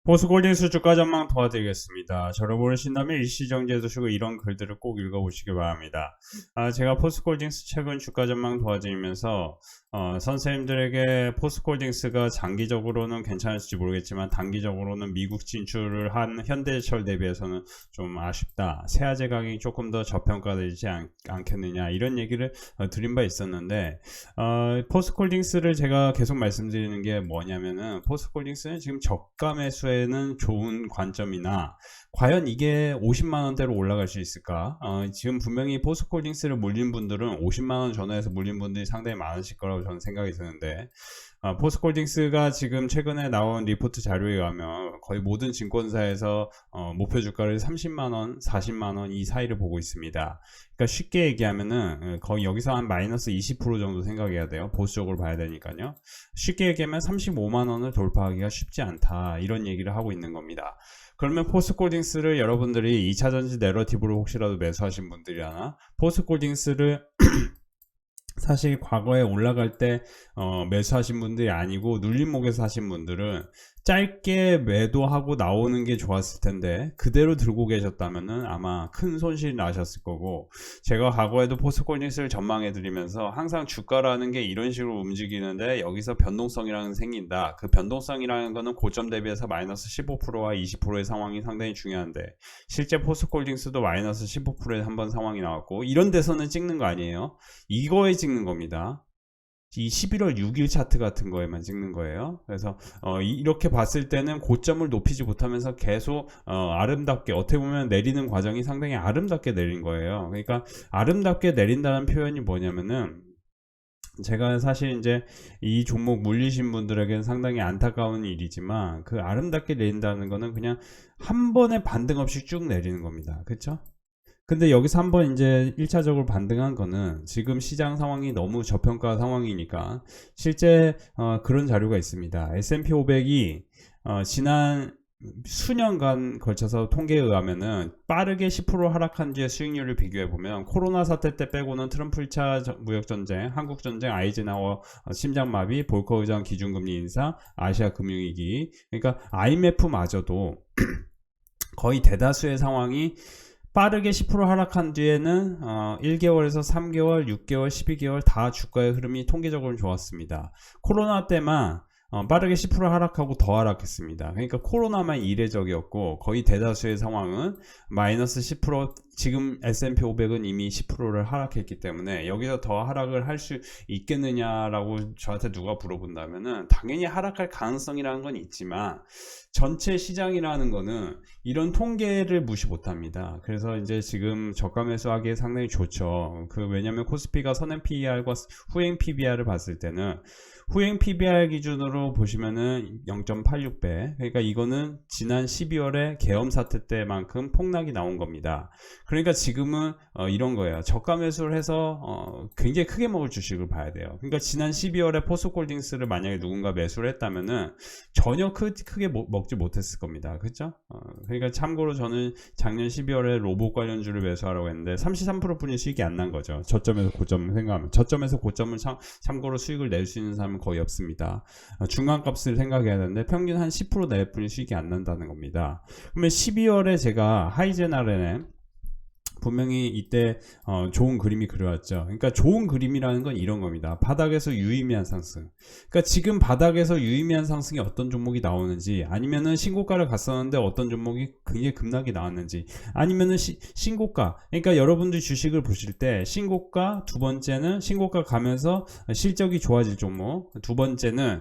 포스골딩스 주가 전망 도와드리겠습니다. 저를 모르신다면 일시정지해 두시고 이런 글들을 꼭 읽어보시기 바랍니다. 제가 포스골딩스 최근 주가 전망 도와드리면서 선생님들에게 포스골딩스가 장기적으로는 괜찮을지 모르겠지만 단기적으로는 미국 진출을 한 현대해철 대비해서는 좀 아쉽다. 세아제 가격이 조금 더 저평가되지 않겠느냐 이런 얘기를 드린 바 있었는데 포스골딩스를 제가 계속 말씀드리는 게 뭐냐면은 포스골딩스는 지금 저가 매수에는 좋은 관점이나 과연 이게 50만원대로 올라갈 수 있을까? 지금 분명히 포스콜딩스를 물린 분들은 50만원 전후에서 물린 분들이 상당히 많으실 거라고 저는 생각이 드는데 포스콜딩스가 지금 최근에 나온 리포트 자료에 가면 거의 모든 증권사에서 목표 주가를 30만원, 40만원 이 사이를 보고 있습니다. 그러니까 쉽게 얘기하면은 거의 여기서 한 마이너스 20% 정도 생각해야 돼요. 보수적으로 봐야 되니까요. 쉽게 얘기하면 35만원을 돌파하기가 쉽지 않다 이런 얘기를 하고 있는 겁니다. 그러면 포스콜딩스를 여러분들이 2차전지 내러티브로 혹시라도 매수하신 분들이나 포스콜딩스를 사실 과거에 올라갈 때 매수하신 분들이 아니고 눌림목에서 하신 분들은 짧게 매도하고 나오는 게 좋았을 텐데 그대로 들고 계셨다면은 아마 큰 손실이 나셨을 거고, 제가 과거에도 포스콜딩스를 전망해 드리면서 항상 주가라는 게 이런 식으로 움직이는데 여기서 변동성이라는 생긴다. 그 변동성이라는 거는 고점 대비해서 마이너스 15%와 20%의 상황이 상당히 중요한데 실제 포스콜딩스도 마이너스 15%의 한번 상황이 나왔고 이런 데서는 찍는 거 아니에요. 이거에 찍는 겁니다. 이 11월 6일 차트 같은 거에만 찍는 거예요. 그래서 이렇게 봤을 때는 고점을 높이지 못하면서 계속 아름답게, 어떻게 보면 내리는 과정이 상당히 아름답게 내린 거예요. 그러니까 아름답게 내린다는 표현이 뭐냐면은 제가 사실 이제 이 종목 물리신 분들에게는 상당히 안타까운 일이지만 그 아름답게 내린다는 거는 그냥 한 번에 반등 없이 쭉 내리는 겁니다. 그렇죠? 근데 여기서 한번 이제 1차적으로 반등한 거는 지금 시장 상황이 너무 저평가 상황이니까 실제 그런 자료가 있습니다. S&P 500이 지난 수년간 걸쳐서 통계에 의하면은 빠르게 10% 하락한 뒤에 수익률을 비교해 보면 코로나 사태 때 빼고는 트럼프 1차 무역전쟁, 한국전쟁, 아이젠하워 심장마비, 볼커 의장 기준금리 인사, 아시아 금융위기, 그러니까 IMF마저도 거의 대다수의 상황이 빠르게 10% 하락한 뒤에는 1개월에서 3개월, 6개월, 12개월 다 주가의 흐름이 통계적으로 좋았습니다. 코로나 때만 빠르게 10% 하락하고 더 하락했습니다. 그러니까 코로나만 이례적이었고 거의 대다수의 상황은 마이너스 10%, 지금 S&P 500은 이미 10%를 하락했기 때문에 여기서 더 하락을 할 수 있겠느냐라고 저한테 누가 물어본다면은 당연히 하락할 가능성이라는 건 있지만 전체 시장이라는 거는 이런 통계를 무시 못합니다. 그래서 이제 지금 저가 매수하기에 상당히 좋죠. 왜냐면 코스피가 선행 PER과 후행 PBR을 봤을 때는 후행 PBR 기준으로 보시면은 0.86배. 그러니까 이거는 지난 12월에 계엄 사태 때만큼 폭락이 나온 겁니다. 그러니까 지금은 이런 거예요. 저가 매수를 해서 굉장히 크게 먹을 주식을 봐야 돼요. 그러니까 지난 12월에 포스콜딩스를 만약에 누군가 매수를 했다면은 전혀 크게 먹지 못했을 겁니다. 그렇죠? 그러니까 참고로 저는 작년 12월에 로봇 관련주를 매수하라고 했는데 33%뿐이 수익이 안 난 거죠. 저점에서 고점을 생각하면. 저점에서 고점을 참고로 수익을 낼 수 있는 사람은 거의 없습니다. 중간값을 생각해야 되는데 평균 한 10% 낼 뿐이 수익이 안 난다는 겁니다. 그러면 12월에 제가 하이젠RN에 분명히 이때 좋은 그림이 그려왔죠. 그러니까 좋은 그림이라는 건 이런 겁니다. 바닥에서 유의미한 상승. 그러니까 지금 바닥에서 유의미한 상승이 어떤 종목이 나오는지, 아니면은 신고가를 갔었는데 어떤 종목이 굉장히 급락이 나왔는지, 아니면은 신고가. 그러니까 여러분들 주식을 보실 때 신고가, 두 번째는 신고가 가면서 실적이 좋아질 종목, 두 번째는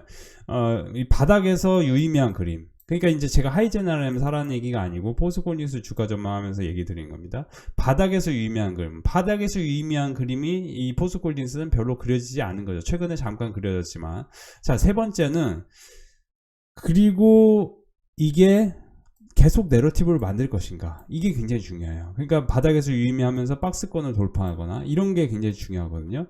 이 바닥에서 유의미한 그림. 그러니까 이제 제가 하이젠RM 사라는 얘기가 아니고 포스콜딩스 주가 전망하면서 얘기 드린 겁니다. 바닥에서 유의미한 그림. 바닥에서 유의미한 그림이 이 포스콜딩스는 별로 그려지지 않은 거죠. 최근에 잠깐 그려졌지만. 자, 세 번째는 그리고 이게 계속 내러티브를 만들 것인가, 이게 굉장히 중요해요. 그러니까 바닥에서 유의미하면서 박스권을 돌파하거나 이런 게 굉장히 중요하거든요.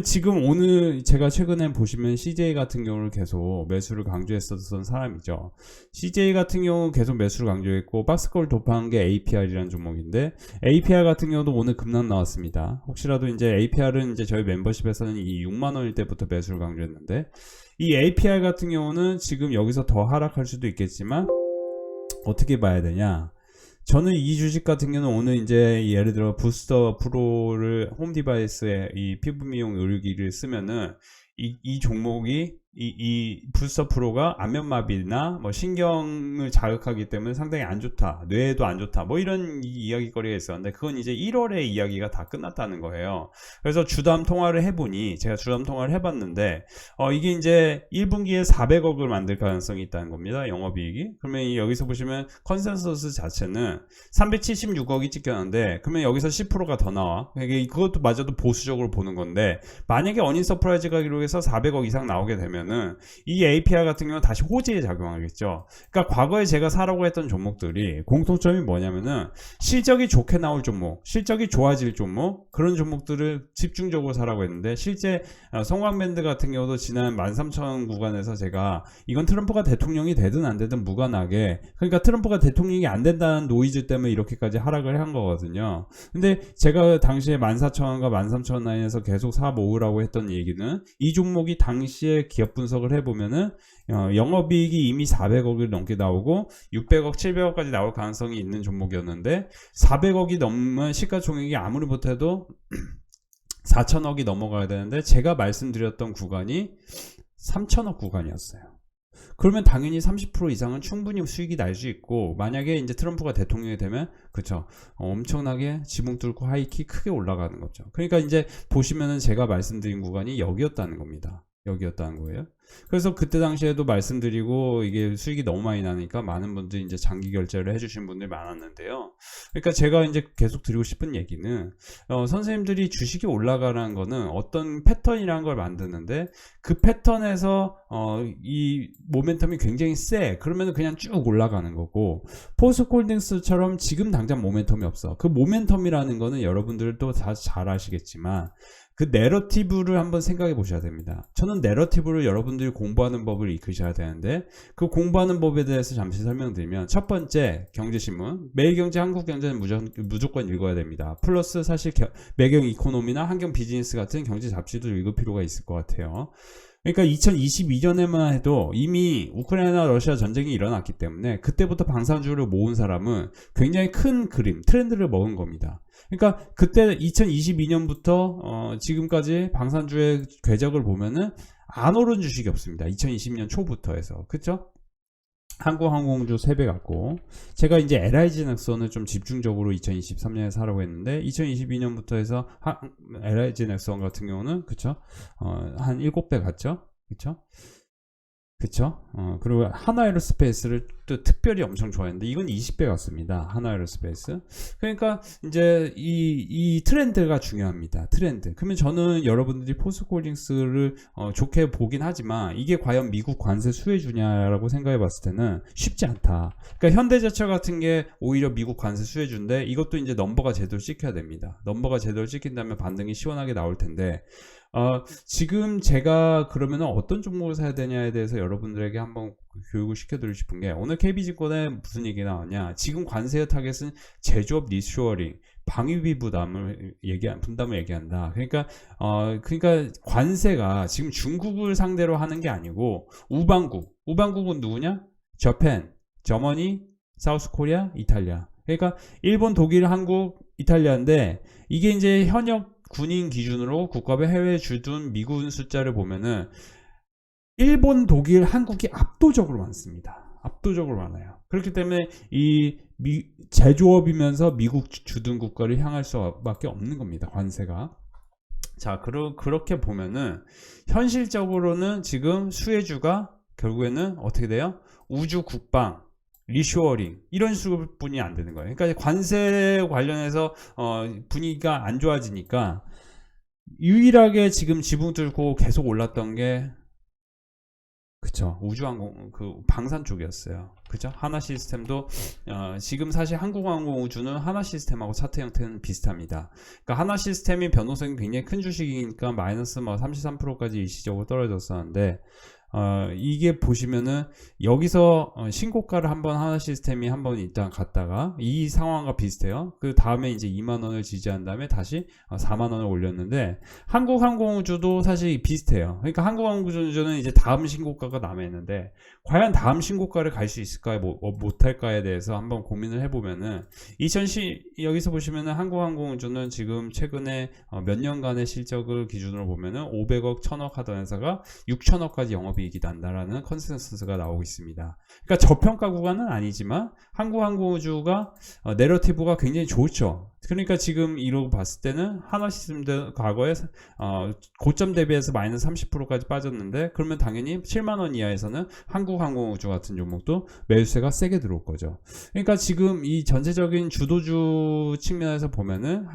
지금 오늘 제가 최근에 보시면 CJ 같은 경우를 계속 매수를 강조했었던 사람이죠. CJ 같은 경우 계속 매수를 강조했고 박스권을 돌파한 게 APR이라는 종목인데 APR 같은 경우도 오늘 급락 나왔습니다. 혹시라도 이제 APR은 이제 저희 멤버십에서는 이 6만원일 때부터 매수를 강조했는데 이 APR 같은 경우는 지금 여기서 더 하락할 수도 있겠지만 어떻게 봐야 되냐? 저는 이 주식 같은 경우는 오늘 이제 예를 들어 부스터 프로를 홈 디바이스에 이 피부 미용 의료기를 쓰면은 이 종목이 이 부스터 프로가 안면마비나 뭐 신경을 자극하기 때문에 상당히 안 좋다, 뇌에도 안 좋다, 뭐 이런 이야기거리가 있었는데 그건 이제 1월에 이야기가 다 끝났다는 거예요. 그래서 주담 통화를 해보니 제가 주담 통화를 해봤는데 이게 이제 1분기에 400억을 만들 가능성이 있다는 겁니다. 영업이익이. 그러면 여기서 보시면 컨센서스 자체는 376억이 찍혔는데 그러면 여기서 10%가 더 나와. 그것도 마저도 보수적으로 보는 건데 만약에 어닝 서프라이즈가 기록해서 400억 이상 나오게 되면 이 APR 같은 경우는 다시 호재에 작용하겠죠. 그러니까 과거에 제가 사라고 했던 종목들이 공통점이 뭐냐면은 실적이 좋게 나올 종목, 실적이 좋아질 종목, 그런 종목들을 집중적으로 사라고 했는데 실제 성광밴드 같은 경우도 지난 13,000원 구간에서 제가 이건 트럼프가 대통령이 되든 안 되든 무관하게, 그러니까 트럼프가 대통령이 안 된다는 노이즈 때문에 이렇게까지 하락을 한 거거든요. 근데 제가 당시에 14,000원과 13,000원 라인에서 계속 사 모으라고 했던 얘기는 이 종목이 당시에 기업 분석을 해보면은 영업이익이 이미 400억이 넘게 나오고 600억, 700억까지 나올 가능성이 있는 종목이었는데 400억이 넘으면 시가총액이 아무리 못해도 4천억이 넘어가야 되는데 제가 말씀드렸던 구간이 3천억 구간이었어요. 그러면 당연히 30% 이상은 충분히 수익이 날 수 있고, 만약에 이제 트럼프가 대통령이 되면 그쵸, 엄청나게 지붕 뚫고 하이킥 크게 올라가는 거죠. 그러니까 이제 보시면은 제가 말씀드린 구간이 여기였다는 겁니다. 여기였다는 거예요. 그래서 그때 당시에도 말씀드리고 이게 수익이 너무 많이 나니까 많은 분들이 이제 장기 결제를 해주신 분들이 많았는데요. 그러니까 제가 이제 계속 드리고 싶은 얘기는 선생님들이 주식이 올라가라는 거는 어떤 패턴이라는 걸 만드는데 그 패턴에서 이 모멘텀이 굉장히 세. 그러면 그냥 쭉 올라가는 거고, 포스코홀딩스처럼 지금 당장 모멘텀이 없어. 그 모멘텀이라는 거는 여러분들도 다 잘 아시겠지만 그 내러티브를 한번 생각해 보셔야 됩니다. 저는 내러티브를 여러분들이 공부하는 법을 익히셔야 되는데, 그 공부하는 법에 대해서 잠시 설명드리면, 첫 번째 경제신문, 매일경제, 한국경제는 무조건 읽어야 됩니다. 플러스 사실 매경 이코노미나 한경 비즈니스 같은 경제 잡지도 읽을 필요가 있을 것 같아요. 그러니까 2022년에만 해도 이미 우크라이나 러시아 전쟁이 일어났기 때문에 그때부터 방산주를 모은 사람은 굉장히 큰 그림, 트렌드를 먹은 겁니다. 그러니까 그때 2022년부터 지금까지 방산주의 궤적을 보면은 안 오른 주식이 없습니다. 2020년 초부터 해서. 그쵸? 한국항공주 3배 갔고, 제가 이제 LIG 넥슨을 좀 집중적으로 2023년에 사라고 했는데 2022년부터 해서 LIG 넥슨 같은 경우는 그쵸? 한 7배 갔죠? 그쵸? 그쵸? 그리고 하나에로스페이스를 또 특별히 엄청 좋아했는데 이건 20배 같습니다. 하나에로스페이스. 그러니까 이제 이 트렌드가 중요합니다. 트렌드. 그러면 저는 여러분들이 포스코홀딩스를 좋게 보긴 하지만 이게 과연 미국 관세 수혜주냐라고 생각해 봤을 때는 쉽지 않다. 그러니까 현대제철 같은 게 오히려 미국 관세 수혜주인데 이것도 이제 넘버가 제대로 찍혀야 됩니다. 넘버가 제대로 찍힌다면 반등이 시원하게 나올 텐데, 지금 제가 그러면은 어떤 종목을 사야 되냐에 대해서 여러분들에게 한번 교육을 시켜드리고 싶은 게, 오늘 KB증권에 무슨 얘기 나왔냐, 지금 관세의 타겟은 제조업 리쇼어링, 방위비 분담을 얘기한다. 그러니까 관세가 지금 중국을 상대로 하는 게 아니고 우방국은 누구냐? 저펜, 저머니, 사우스 코리아, 이탈리아. 그러니까 일본, 독일, 한국, 이탈리아인데, 이게 이제 현역 군인 기준으로 국가별 해외 주둔 미군 숫자를 보면은 일본, 독일, 한국이 압도적으로 많습니다. 압도적으로 많아요. 그렇기 때문에 이 제조업이면서 미국 주둔 국가를 향할 수밖에 없는 겁니다. 관세가. 자, 그렇게 보면은 현실적으로는 지금 수혜주가 결국에는 어떻게 돼요? 우주 국방, 리쇼어링, 이런 수준뿐이 안 되는 거예요. 그러니까 관세 관련해서 분위기가 안 좋아지니까 유일하게 지금 지붕 뚫고 계속 올랐던 게 그쵸, 우주항공, 그 방산 쪽이었어요. 그죠? 하나 시스템도 지금 사실 한국항공 우주는 하나 시스템하고 차트 형태는 비슷합니다. 그러니까 하나 시스템이 변동성이 굉장히 큰 주식이니까 마이너스 33%까지 일시적으로 떨어졌었는데, 이게 보시면은 여기서 신고가를 한번 하나 시스템이 한번 일단 갔다가 이 상황과 비슷해요. 그 다음에 이제 2만원을 지지한 다음에 다시 4만원을 올렸는데, 한국항공우주도 사실 비슷해요. 그러니까 한국항공우주는 이제 다음 신고가가 남아있는데 과연 다음 신고가를 갈 수 있을까 못할까에 대해서 한번 고민을 해보면은 여기서 보시면은 한국항공우주는 지금 최근에 몇 년간의 실적을 기준으로 보면은 500억 1000억 하던 회사가 6000억까지 영업이익이 난다라는 컨센서스가 나오고 있습니다. 그러니까 저평가 구간은 아니지만 한국항공우주가 내러티브가 굉장히 좋죠. 그러니까 지금 이러고 봤을 때는 하나시스템도 과거에 고점 대비해서 마이너스 30%까지 빠졌는데, 그러면 당연히 7만원 이하에서는 한국항공우주 같은 종목도 매수세가 세게 들어올 거죠. 그러니까 지금 이 전체적인 주도주 측면에서 보면은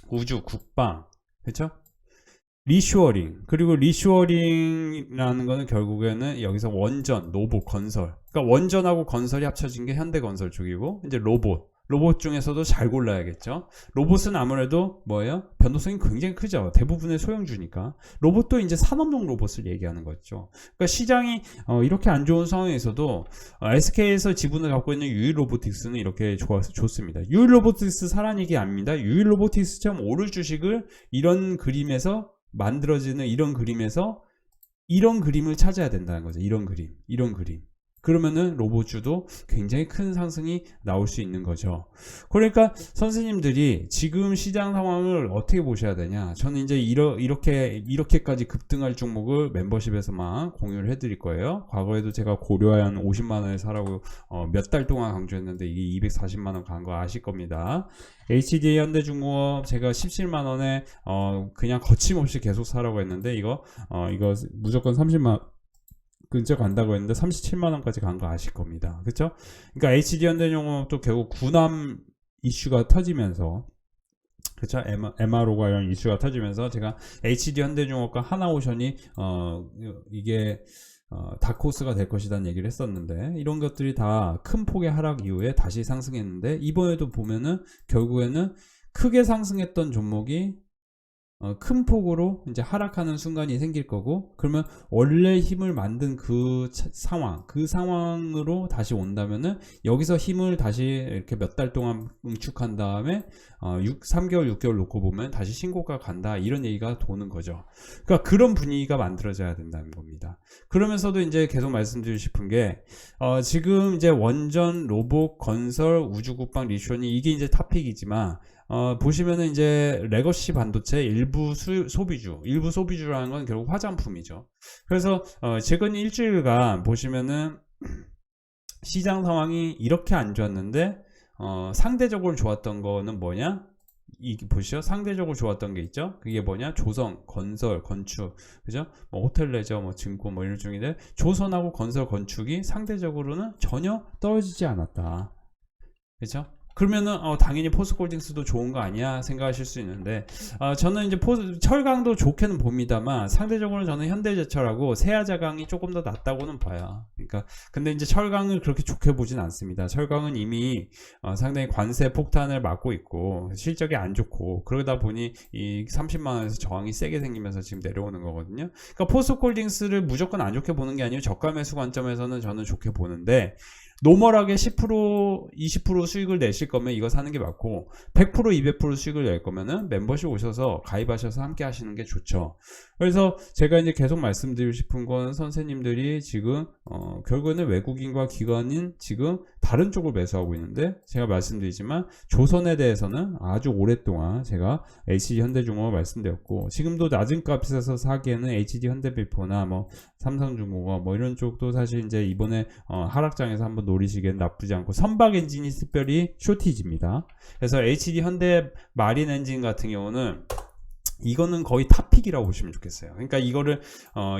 우주, 국방, 그렇죠? 리슈어링, 그리고 리슈어링이라는 거는 결국에는 여기서 원전, 로봇, 건설, 그러니까 원전하고 건설이 합쳐진 게 현대건설 쪽이고, 이제 로봇 중에서도 잘 골라야겠죠. 로봇은 아무래도 뭐예요? 변동성이 굉장히 크죠. 대부분의 소형주니까. 로봇도 이제 산업용 로봇을 얘기하는 거죠. 그러니까 시장이 이렇게 안 좋은 상황에서도 SK에서 지분을 갖고 있는 유일로보틱스는 이렇게 좋습니다. 유일로보틱스 사란 얘기 아닙니다. 유일로보틱스처럼 오를 주식을 이런 그림에서 만들어지는 이런 그림에서 이런 그림을 찾아야 된다는 거죠. 이런 그림. 그러면은 로봇주도 굉장히 큰 상승이 나올 수 있는 거죠. 그러니까 선생님들이 지금 시장 상황을 어떻게 보셔야 되냐. 저는 이제 이렇게까지 급등할 종목을 멤버십에서만 공유를 해드릴 거예요. 과거에도 제가 고려한 50만원에 사라고 몇 달 동안 강조했는데 이게 240만원 간 거 아실 겁니다. HDA 현대중공업 제가 17만원에 그냥 거침없이 계속 사라고 했는데 이거 무조건 30만 근처 간다고 했는데 37만원까지 간 거 아실 겁니다. 그쵸? 그러니까 HD 현대중공업도 결국 군함 이슈가 터지면서, 그쵸? MRO 관련 이슈가 터지면서 제가 HD 현대중공업과 하나오션이 이게 다크호스가 될 것이라는 얘기를 했었는데, 이런 것들이 다 큰 폭의 하락 이후에 다시 상승했는데, 이번에도 보면은 결국에는 크게 상승했던 종목이 큰 폭으로 이제 하락하는 순간이 생길 거고, 그러면 원래 힘을 만든 그 상황으로 다시 온다면은 여기서 힘을 다시 이렇게 몇 달 동안 응축한 다음에 3개월 6개월 놓고 보면 다시 신고가 간다, 이런 얘기가 도는 거죠. 그러니까 그런 분위기가 만들어져야 된다는 겁니다. 그러면서도 이제 계속 말씀드리고 싶은 게 지금 이제 원전, 로봇, 건설, 우주국방, 리슈어닝, 이게 이제 탑픽이지만 보시면은 이제 레거시 반도체 일부 소비주라는 건 결국 화장품이죠. 그래서 최근 일주일간 보시면은 시장 상황이 이렇게 안 좋았는데 상대적으로 좋았던 거는 뭐냐? 보시죠. 상대적으로 좋았던 게 있죠. 그게 뭐냐? 조선, 건설, 건축, 그죠? 뭐 호텔 레저, 뭐 증권, 뭐 이런 중인데, 조선하고 건설, 건축이 상대적으로는 전혀 떨어지지 않았다. 그죠? 그러면은 당연히 포스코홀딩스도 좋은 거 아니야 생각하실 수 있는데, 저는 이제 철강도 좋게는 봅니다만 상대적으로 저는 현대제철하고 세아자강이 조금 더 낫다고는 봐요. 그러니까 근데 이제 철강을 그렇게 좋게 보진 않습니다. 철강은 이미 상당히 관세 폭탄을 맞고 있고 실적이 안 좋고, 그러다 보니 이 30만원에서 저항이 세게 생기면서 지금 내려오는 거거든요. 그러니까 포스코홀딩스를 무조건 안 좋게 보는 게 아니고 저가 매수 관점에서는 저는 좋게 보는데, 노멀하게 10% 20% 수익을 내실 거면 이거 사는 게 맞고, 100% 200% 수익을 낼 거면은 멤버십 오셔서 가입하셔서 함께 하시는 게 좋죠. 그래서 제가 이제 계속 말씀드리고 싶은 건, 선생님들이 지금 결국에는 외국인과 기관인 지금 다른 쪽을 매수하고 있는데, 제가 말씀드리지만 조선에 대해서는 아주 오랫동안 제가 HD 현대중공업 말씀드렸고, 지금도 낮은 값에서 사기에는 HD 현대비포나 뭐 삼성중공업 뭐 이런 쪽도 사실 이제 이번에 하락장에서 한번 노리시기엔 나쁘지 않고, 선박 엔진이 특별히 쇼티지입니다. 그래서 HD 현대 마린 엔진 같은 경우는 이거는 거의 탑픽이라고 보시면 좋겠어요. 그러니까 이거를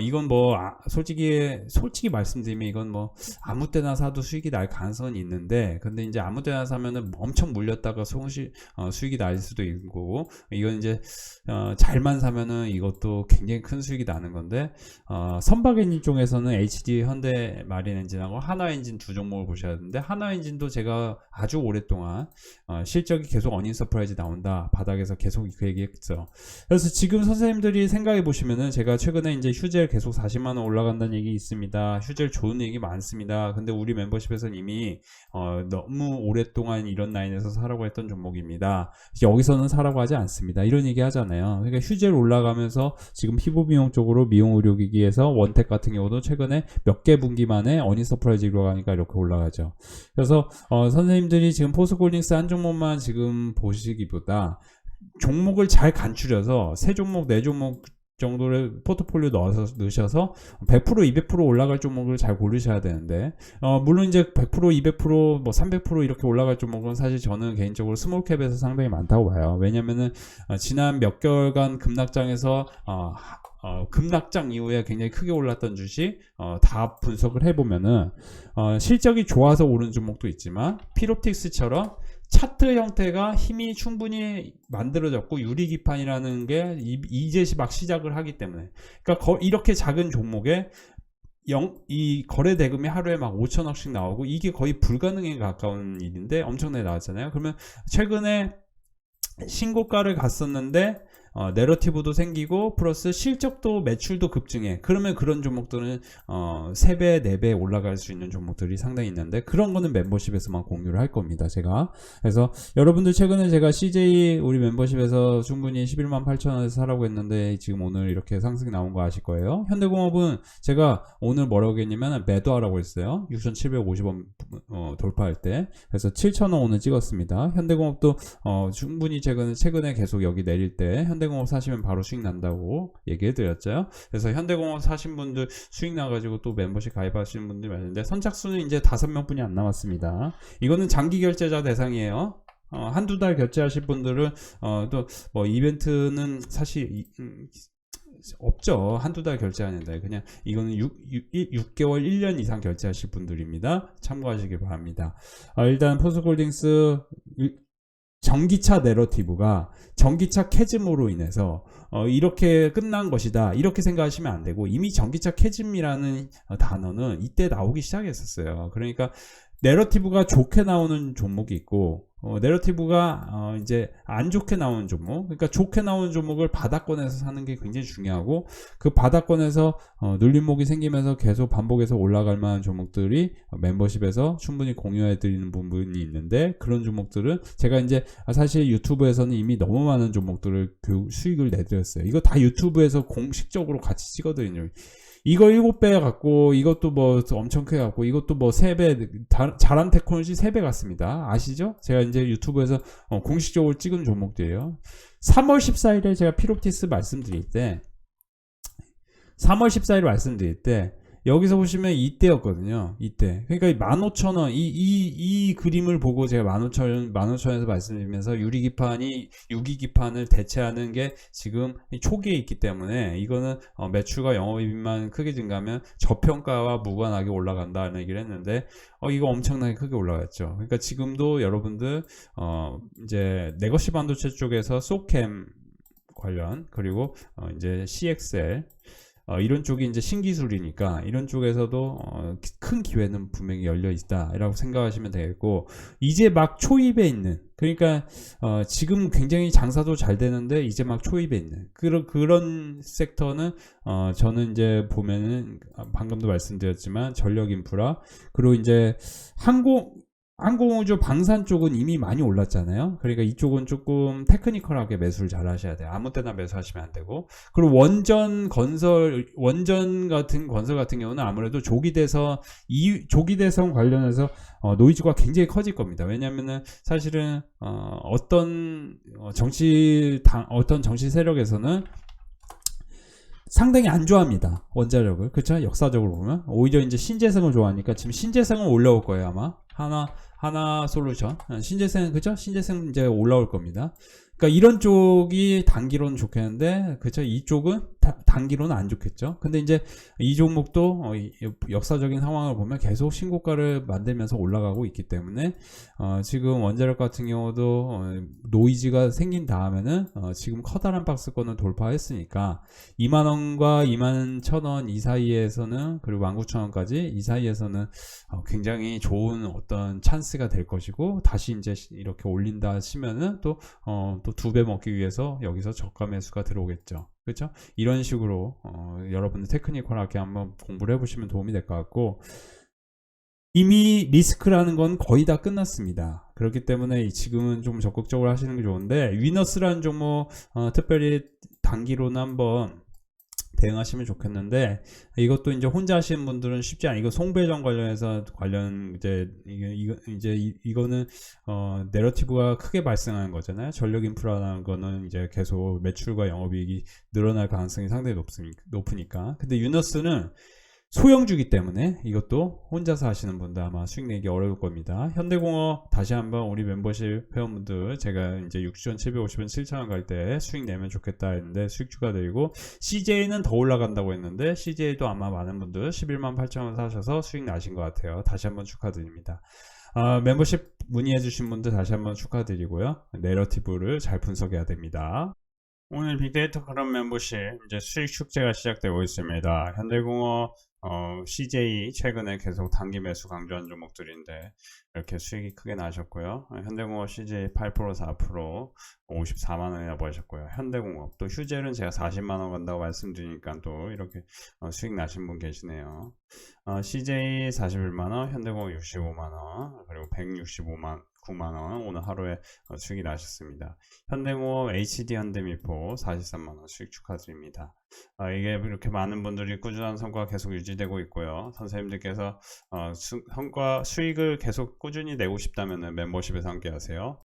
이건 뭐 솔직히 말씀드리면 이건 뭐 아무 때나 사도 수익이 날 가능성은 있는데, 근데 이제 아무 때나 사면은 엄청 물렸다가 수익이 날 수도 있고, 이건 이제 잘만 사면은 이것도 굉장히 큰 수익이 나는 건데, 선박 엔진 쪽에서는 HD 현대 마린 엔진하고 하나 엔진 두 종목을 보셔야 되는데, 하나 엔진도 제가 아주 오랫동안 실적이 계속 어닝 서프라이즈 나온다 바닥에서 계속 그 얘기했죠. 그래서 지금 선생님들이 생각해 보시면은 제가 최근에 이제 휴젤 계속 40만원 올라간다는 얘기 있습니다. 휴젤 좋은 얘기 많습니다. 근데 우리 멤버십에서는 이미 너무 오랫동안 이런 라인에서 사라고 했던 종목입니다. 여기서는 사라고 하지 않습니다. 이런 얘기 하잖아요. 그러니까 휴젤 올라가면서 지금 피부 미용 쪽으로 미용 의료기기에서 원택 같은 경우도 최근에 몇 개 분기 만에 어닝 서프라이즈 들어가니까 이렇게 올라가죠. 그래서 선생님들이 지금 포스코홀딩스 한 종목만 지금 보시기보다 종목을 잘 간추려서 세 종목, 네 종목 정도를 포트폴리오 넣으셔서 100%, 200% 올라갈 종목을 잘 고르셔야 되는데, 물론 이제 100%, 200%, 뭐 300% 이렇게 올라갈 종목은 사실 저는 개인적으로 스몰캡에서 상당히 많다고 봐요. 왜냐면은 지난 몇 개월간 급락장에서 급락장 이후에 굉장히 크게 올랐던 주식 다 분석을 해보면은 실적이 좋아서 오른 종목도 있지만 피롭틱스처럼 차트 형태가 힘이 충분히 만들어졌고 유리기판이라는 게 이제 막 시작을 하기 때문에, 그러니까 이렇게 작은 종목에 이 거래 대금이 하루에 막 5천억씩 나오고 이게 거의 불가능에 가까운 일인데 엄청나게 나왔잖아요. 그러면 최근에 신고가를 갔었는데 내러티브도 생기고 플러스 실적도 매출도 급증해. 그러면 그런 종목들은 3배, 4배 올라갈 수 있는 종목들이 상당히 있는데, 그런 거는 멤버십에서만 공유를 할 겁니다, 제가. 그래서 여러분들 최근에 제가 CJ 우리 멤버십에서 충분히 11만 8천원에서 사라고 했는데 지금 오늘 이렇게 상승이 나온 거 아실 거예요. 현대공업은 제가 오늘 뭐라고 했냐면 매도하라고 했어요. 6,750원 돌파할 때. 그래서 7,000원 오늘 찍었습니다. 현대공업도 충분히 최근에 계속 여기 내릴 때 현대공업 사시면 바로 수익 난다고 얘기해 드렸죠. 그래서 현대공업 사신 분들 수익 나가지고 또 멤버십 가입하시는 분들이 많은데 선착순은 이제 5명 뿐이 안 남았습니다. 이거는 장기 결제자 대상이에요. 한두 달 결제하실 분들은 또 뭐 이벤트는 사실 없죠. 한두 달 결제하는데 그냥 이거는 6개월 1년 이상 결제하실 분들입니다. 참고하시기 바랍니다. 일단 포스코홀딩스 전기차 내러티브가 전기차 캐즘으로 인해서 이렇게 끝난 것이다 이렇게 생각하시면 안 되고, 이미 전기차 캐즘이라는 단어는 이때 나오기 시작했었어요. 그러니까 내러티브가 좋게 나오는 종목이 있고 내러티브가 이제 안 좋게 나오는 종목, 그러니까 좋게 나오는 종목을 바닥권에서 사는 게 굉장히 중요하고, 그 바닥권에서 눌림목이 생기면서 계속 반복해서 올라갈 만한 종목들이 멤버십에서 충분히 공유해 드리는 부분이 있는데, 그런 종목들은 제가 이제 사실 유튜브에서는 이미 너무 많은 종목들을 수익을 내드렸어요. 이거 다 유튜브에서 공식적으로 같이 찍어 드리는, 이거 7배 갖고 이것도 뭐 엄청 크게 갖고 이것도 뭐 3배, 자란 테크놀로지 3배 같습니다. 아시죠? 제가 이제 유튜브에서 공식적으로 찍은 종목들이에요. 3월 14일에 제가 피롭티스 말씀드릴 때 3월 14일 말씀드릴 때 여기서 보시면 이때였거든요. 이때. 그러니까 15,000원 이 그림을 보고 제가 15,000원에서 말씀드리면서 유기기판을 대체하는 게 지금 초기에 있기 때문에 이거는 매출과 영업이익만 크게 증가하면 저평가와 무관하게 올라간다는 얘기를 했는데 이거 엄청나게 크게 올라갔죠. 그러니까 지금도 여러분들 이제 레거시 반도체 쪽에서 소캠 관련, 그리고 이제 CXL 이런 쪽이 이제 신기술이니까 이런 쪽에서도 큰 기회는 분명히 열려 있다라고 생각하시면 되겠고, 이제 막 초입에 있는, 그러니까 지금 굉장히 장사도 잘 되는데 이제 막 초입에 있는 그런 섹터는 저는 이제 보면은 방금도 말씀드렸지만 전력 인프라, 그리고 이제 항공우주 방산 쪽은 이미 많이 올랐잖아요. 그러니까 이쪽은 조금 테크니컬하게 매수를 잘 하셔야 돼요. 아무 때나 매수하시면 안 되고, 그리고 원전 같은 건설 같은 경우는 아무래도 조기대선 관련해서 노이즈가 굉장히 커질 겁니다. 왜냐면은 사실은 어떤 정치 세력에서는 상당히 안 좋아합니다. 원자력을. 그렇죠? 역사적으로 보면 오히려 이제 신재생을 좋아하니까 지금 신재생은 올라올 거예요. 아마 하나 솔루션 신재생, 그죠? 신재생 이제 올라올 겁니다. 그러니까 이런 쪽이 단기로는 좋겠는데, 그렇죠? 이쪽은 단기로는 안 좋겠죠. 근데 이제 이 종목도 역사적인 상황을 보면 계속 신고가를 만들면서 올라가고 있기 때문에 지금 원자력 같은 경우도 노이즈가 생긴 다음에는 지금 커다란 박스권을 돌파했으니까 2만원과 21,000원 이 사이에서는, 그리고 19,000원까지 이 사이에서는 굉장히 좋은 어떤 찬스가 될 것이고, 다시 이제 이렇게 올린다 치면은 또 2배 먹기 위해서 여기서 저가 매수가 들어오겠죠. 그렇죠? 이런 식으로 여러분들 테크니컬하게 한번 공부를 해보시면 도움이 될 것 같고, 이미 리스크라는 건 거의 다 끝났습니다. 그렇기 때문에 지금은 좀 적극적으로 하시는 게 좋은데, 위너스라는 종목 특별히 단기로는 한번 대응하시면 좋겠는데, 이것도 이제 혼자 하시는 분들은 쉽지 않아요. 이거 송배전 관련 이거는 내러티브가 크게 발생하는 거잖아요. 전력 인프라라는 거는 이제 계속 매출과 영업이익이 늘어날 가능성이 상당히 높으니까. 근데 유너스는 소형주기 때문에 이것도 혼자서 하시는 분들 아마 수익 내기 어려울 겁니다. 현대공업 다시 한번 우리 멤버십 회원분들, 제가 이제 6,750원 7,000원 갈 때 수익 내면 좋겠다 했는데 수익 추가드리고, CJ는 더 올라간다고 했는데 CJ도 아마 많은 분들 11만 8천원 사셔서 수익 나신 것 같아요. 다시 한번 축하드립니다. 멤버십 문의해 주신 분들 다시 한번 축하드리고요. 내러티브를 잘 분석해야 됩니다. 오늘 빅데이터 그런 멤버십 이제 수익 축제가 시작되고 있습니다. 현대공업, CJ 최근에 계속 단기 매수 강조한 종목들인데 이렇게 수익이 크게 나셨고요. 현대공업 CJ 8% 4% 54만원이나 버셨고요. 현대공업 또 휴젤은 제가 40만원 간다고 말씀드리니까 또 이렇게 수익 나신 분 계시네요. CJ 41만원, 현대공업 65만원, 그리고 9만원 오늘 하루에 수익이 나셨습니다. 현대공업 HD 현대미포 43만원 수익 축하드립니다. 이게 이렇게 많은 분들이 꾸준한 성과가 계속 유지되고 있고요. 선생님들께서 수익을 계속 꾸준히 내고 싶다면 멤버십에서 함께 하세요.